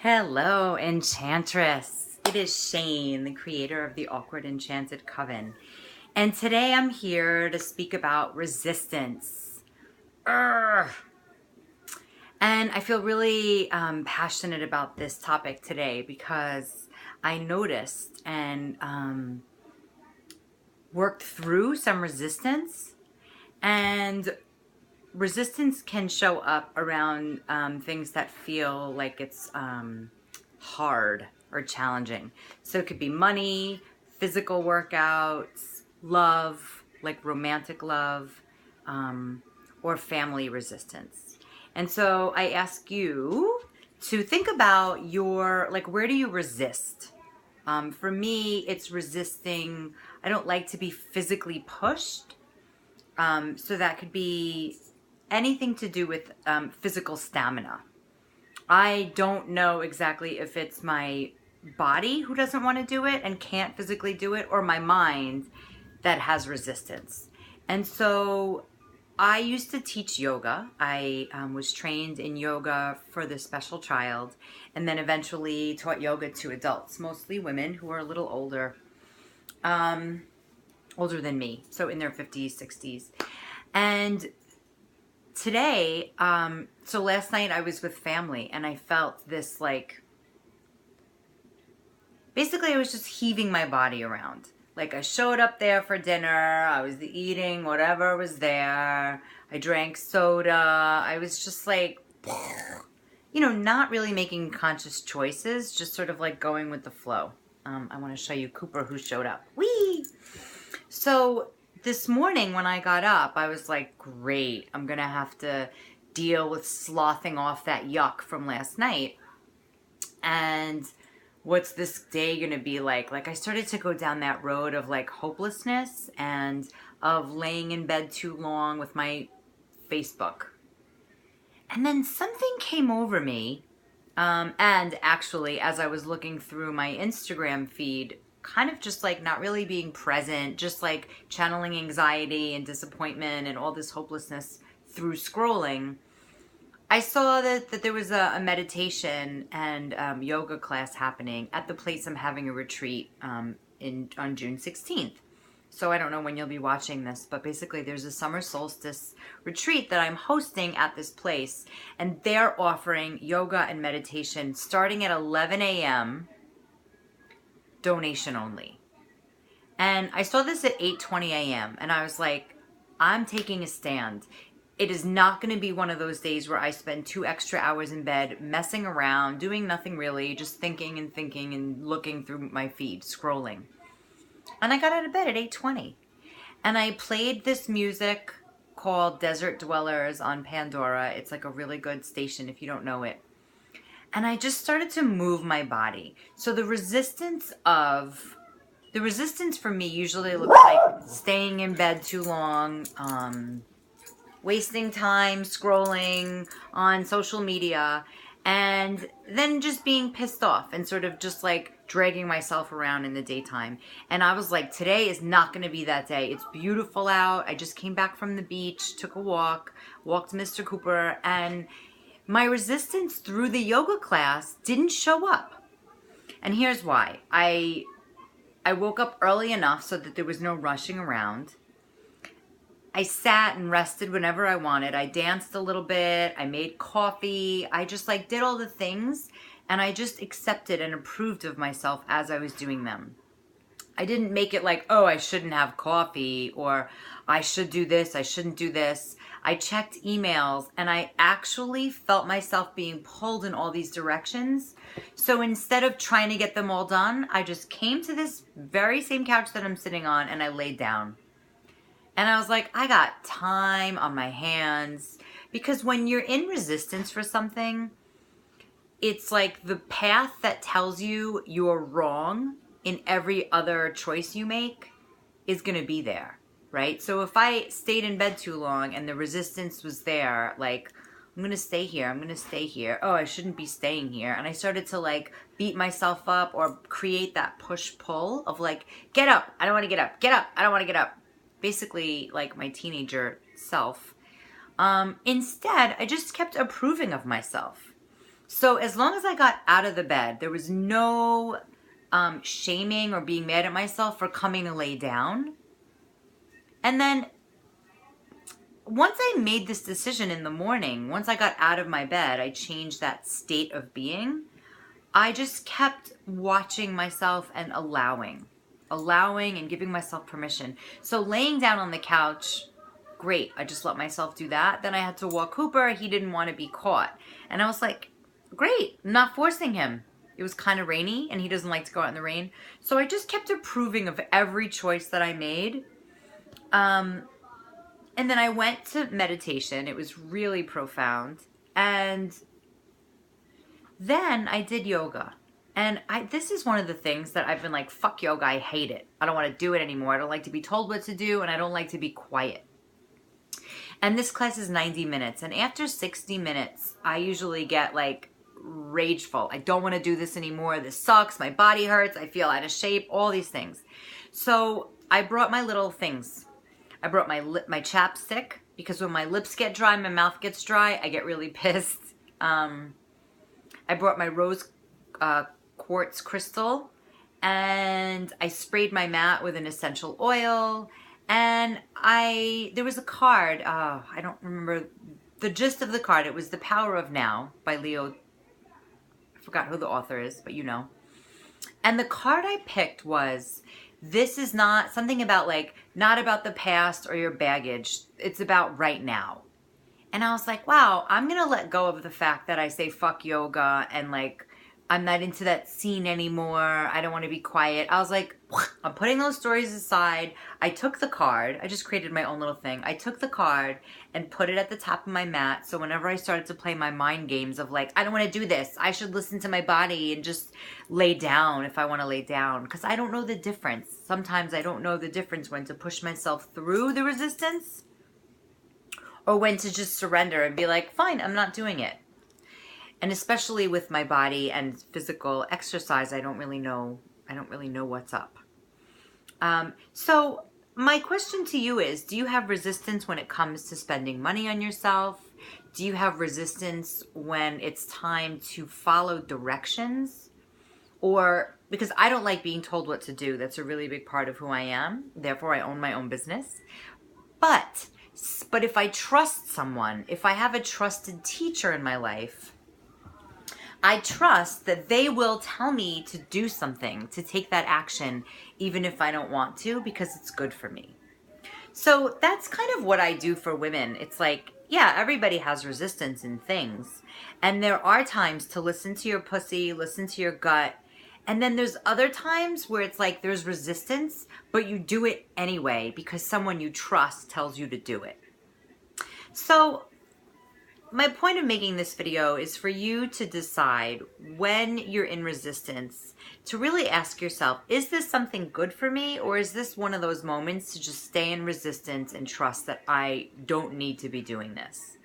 Hello, Enchantress. It is Shane, the creator of the Awkward Enchanted Coven. And today I'm here to speak about resistance. Urgh. And I feel really passionate about this topic today because I noticed and worked through some resistance. And resistance can show up around things that feel like it's hard or challenging. So it could be money, physical workouts, love, like romantic love, or family resistance. And so I ask you to think about where do you resist? For me, it's resisting. I don't like to be physically pushed. So that could be anything to do with physical stamina. I don't know exactly if it's my body who doesn't want to do it and can't physically do it, or my mind that has resistance. And so I used to teach yoga. I was trained in yoga for the special child, and then eventually taught yoga to adults, mostly women who are a little older, older than me, so in their 50s, 60s. And today, so last night I was with family and I felt this basically I was just heaving my body around. Like I showed up there for dinner, I was eating whatever was there, I drank soda, I was just not really making conscious choices, just sort of like going with the flow. I want to show you Cooper who showed up. Whee! So this morning when I got up, I was like, great, I'm going to have to deal with sloughing off that yuck from last night. And what's this day going to be like? Like I started to go down that road of like hopelessness and of laying in bed too long with my Facebook. And then something came over me. And actually, as I was looking through my Instagram feed, kind of just like not really being present, just like channeling anxiety and disappointment and all this hopelessness through scrolling, I saw that there was a meditation and yoga class happening at the place I'm having a retreat on June 16th. So I don't know when you'll be watching this, but basically there's a summer solstice retreat that I'm hosting at this place, and they're offering yoga and meditation starting at 11 a.m., donation only. And I saw this at 8:20 a.m. and I was like, I'm taking a stand. It is not going to be one of those days where I spend 2 extra hours in bed messing around, doing nothing really, just thinking and looking through my feed, scrolling. And I got out of bed at 8:20. And I played this music called Desert Dwellers on Pandora. It's like a really good station if you don't know it. And I just started to move my body. So the resistance for me usually looks like staying in bed too long, wasting time scrolling on social media, and then just being pissed off and sort of just like dragging myself around in the daytime. And I was like, today is not going to be that day. It's beautiful out. I just came back from the beach, took a walked Mr. Cooper, and my resistance through the yoga class didn't show up. And here's why. I woke up early enough so that there was no rushing around. I sat and rested whenever I wanted. I danced a little bit. I made coffee. I just did all the things, and I just accepted and approved of myself as I was doing them. I didn't make it like, oh, I shouldn't have coffee, or I should do this, I shouldn't do this. I checked emails, and I actually felt myself being pulled in all these directions. So instead of trying to get them all done, I just came to this very same couch that I'm sitting on, and I laid down. And I was like, I got time on my hands. Because when you're in resistance for something, it's like the path that tells you you're wrong in every other choice you make is going to be there, right? So if I stayed in bed too long and the resistance was there, like, I'm going to stay here, I'm going to stay here. Oh, I shouldn't be staying here. And I started to beat myself up or create that push-pull of get up, I don't want to get up, get up, I don't want to get up. Basically like my teenager self. Instead, I just kept approving of myself. So as long as I got out of the bed, there was no shaming or being mad at myself for coming to lay down. And then once I made this decision in the morning, once I got out of my bed, I changed that state of being. I just kept watching myself and allowing and giving myself permission. So laying down on the couch, great. I just let myself do that. Then I had to walk Cooper. He didn't want to be caught. And I was like, great, I'm not forcing him. It was kind of rainy and he doesn't like to go out in the rain. So I just kept approving of every choice that I made. And then I went to meditation. It was really profound. And then I did yoga. And this is one of the things that I've been like, fuck yoga, I hate it. I don't want to do it anymore. I don't like to be told what to do, and I don't like to be quiet. And this class is 90 minutes. And after 60 minutes, I usually get like rageful. I don't want to do this anymore. This sucks. My body hurts. I feel out of shape. All these things. So I brought my little things. I brought my chapstick, because when my lips get dry, my mouth gets dry, I get really pissed. I brought my rose quartz crystal, and I sprayed my mat with an essential oil. And there was a card. I don't remember the gist of the card. It was The Power of Now by Leo. I forgot who the author is, but you know. And the card I picked was, this is not something about like, not about the past or your baggage. It's about right now. And I was like, wow, I'm going to let go of the fact that I say fuck yoga and like, I'm not into that scene anymore. I don't want to be quiet. I was like, I'm putting those stories aside. I took the card. I just created my own little thing. I took the card and put it at the top of my mat. So whenever I started to play my mind games of like, I don't want to do this. I should listen to my body and just lay down if I want to lay down. Because I don't know the difference. Sometimes I don't know the difference when to push myself through the resistance or when to just surrender and be like, fine, I'm not doing it. And especially with my body and physical exercise, I don't really know what's up. So my question to you is, do you have resistance when it comes to spending money on yourself? Do you have resistance when it's time to follow directions? Or, because I don't like being told what to do. That's a really big part of who I am. Therefore, I own my own business. But if I trust someone, if I have a trusted teacher in my life, I trust that they will tell me to do something, to take that action, even if I don't want to, because it's good for me. So that's kind of what I do for women. It's like, yeah, everybody has resistance in things. And there are times to listen to your pussy, listen to your gut. And then there's other times where it's like there's resistance, but you do it anyway because someone you trust tells you to do it. So my point of making this video is for you to decide when you're in resistance to really ask yourself, is this something good for me, or is this one of those moments to just stay in resistance and trust that I don't need to be doing this?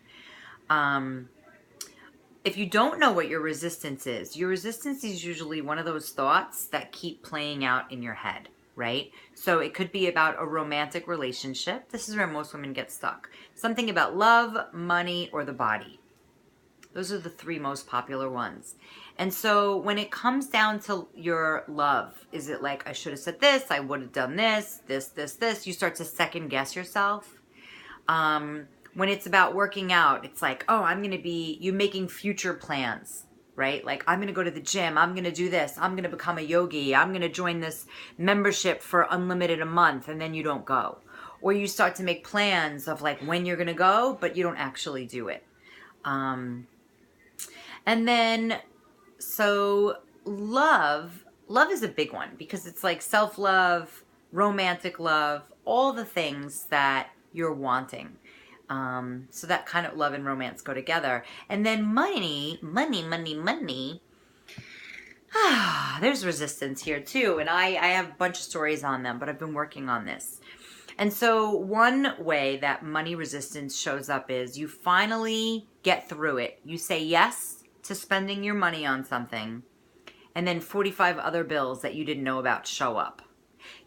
If you don't know what your resistance is usually one of those thoughts that keep playing out in your head. Right? So it could be about a romantic relationship. This is where most women get stuck. Something about love, money, or the body. Those are the three most popular ones. And so when it comes down to your love, is it like, I should have said this, I would have done this, you start to second guess yourself. When it's about working out, it's like, oh, you're making future plans. Right? Like, I'm going to go to the gym. I'm going to do this. I'm going to become a yogi. I'm going to join this membership for unlimited a month. And then you don't go. Or you start to make plans of like when you're going to go, but you don't actually do it. And then, so love is a big one because it's like self-love, romantic love, all the things that you're wanting. So that kind of love and romance go together. And then money. There's resistance here too. And I have a bunch of stories on them, but I've been working on this. And so one way that money resistance shows up is you finally get through it. You say yes to spending your money on something, and then 45 other bills that you didn't know about show up.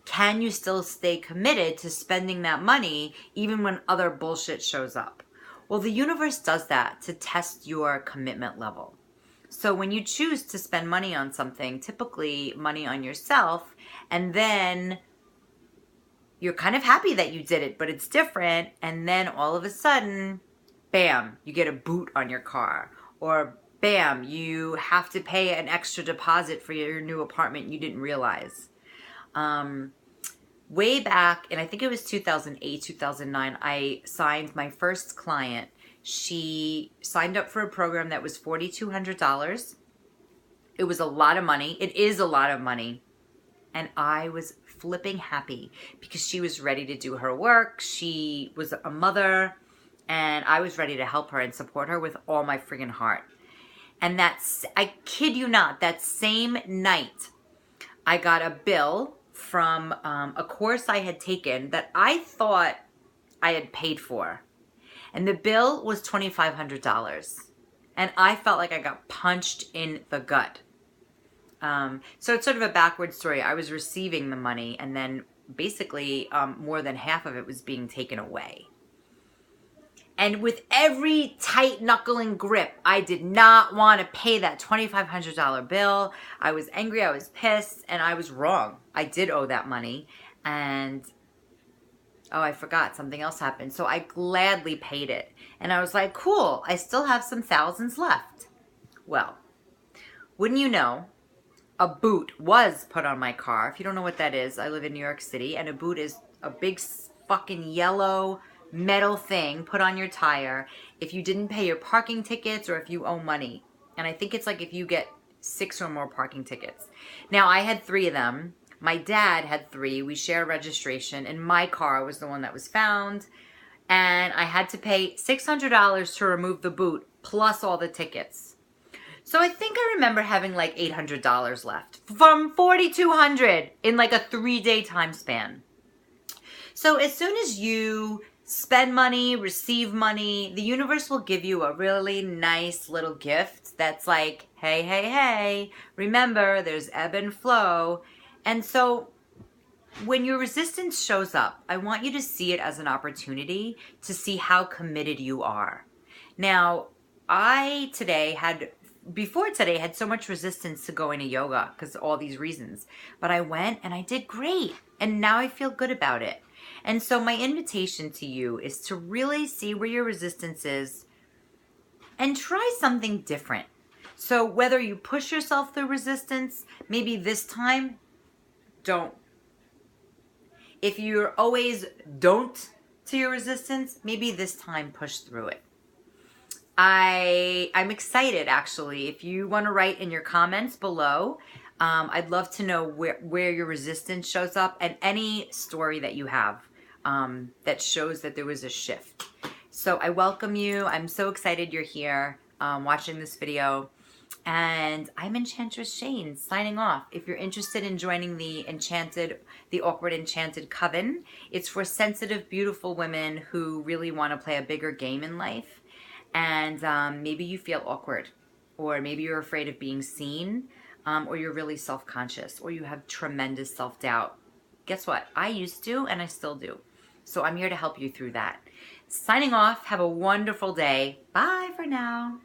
Can you still stay committed to spending that money even when other bullshit shows up? Well, the universe does that to test your commitment level. So when you choose to spend money on something, typically money on yourself, and then you're kind of happy that you did it, but it's different, and then all of a sudden, bam, you get a boot on your car, or bam, you have to pay an extra deposit for your new apartment you didn't realize. Way back, and I think it was 2008, 2009, I signed my first client. She signed up for a program that was $4,200. It was a lot of money. It is a lot of money. And I was flipping happy because she was ready to do her work. She was a mother, and I was ready to help her and support her with all my friggin' heart. And I kid you not, that same night, I got a bill from a course I had taken that I thought I had paid for. And the bill was $2,500. And I felt like I got punched in the gut. So it's sort of a backward story. I was receiving the money, and then basically more than half of it was being taken away. And with every tight knuckling grip, I did not want to pay that $2,500 bill. I was angry, I was pissed, and I was wrong. I did owe that money. And, oh, I forgot, something else happened. So I gladly paid it. And I was like, cool, I still have some thousands left. Well, wouldn't you know, a boot was put on my car. If you don't know what that is, I live in New York City, and a boot is a big fucking yellow metal thing put on your tire if you didn't pay your parking tickets or if you owe money. And I think it's like if you get 6 or more parking tickets. Now, I had 3 of them. My dad had 3. We share registration, and my car was the one that was found. And I had to pay $600 to remove the boot plus all the tickets. So I think I remember having like $800 left from $4,200 in like a 3-day time span. So as soon as you spend money, receive money, the universe will give you a really nice little gift that's like, hey, hey, hey, remember there's ebb and flow. And so when your resistance shows up, I want you to see it as an opportunity to see how committed you are. Now, before today, had so much resistance to going to yoga because of all these reasons. But I went and I did great. And now I feel good about it. And so my invitation to you is to really see where your resistance is and try something different. So whether you push yourself through resistance, maybe this time, don't. If you're always don't to your resistance, maybe this time push through it. I'm excited, actually. If you want to write in your comments below, I'd love to know where your resistance shows up and any story that you have that shows that there was a shift. So I welcome you. I'm so excited you're here watching this video. And I'm Enchantress Shane, signing off. If you're interested in joining the Awkward Enchanted Coven, it's for sensitive, beautiful women who really want to play a bigger game in life. And maybe you feel awkward, or maybe you're afraid of being seen, or you're really self-conscious, or you have tremendous self-doubt. Guess what? I used to, and I still do. So I'm here to help you through that. Signing off. Have a wonderful day. Bye for now.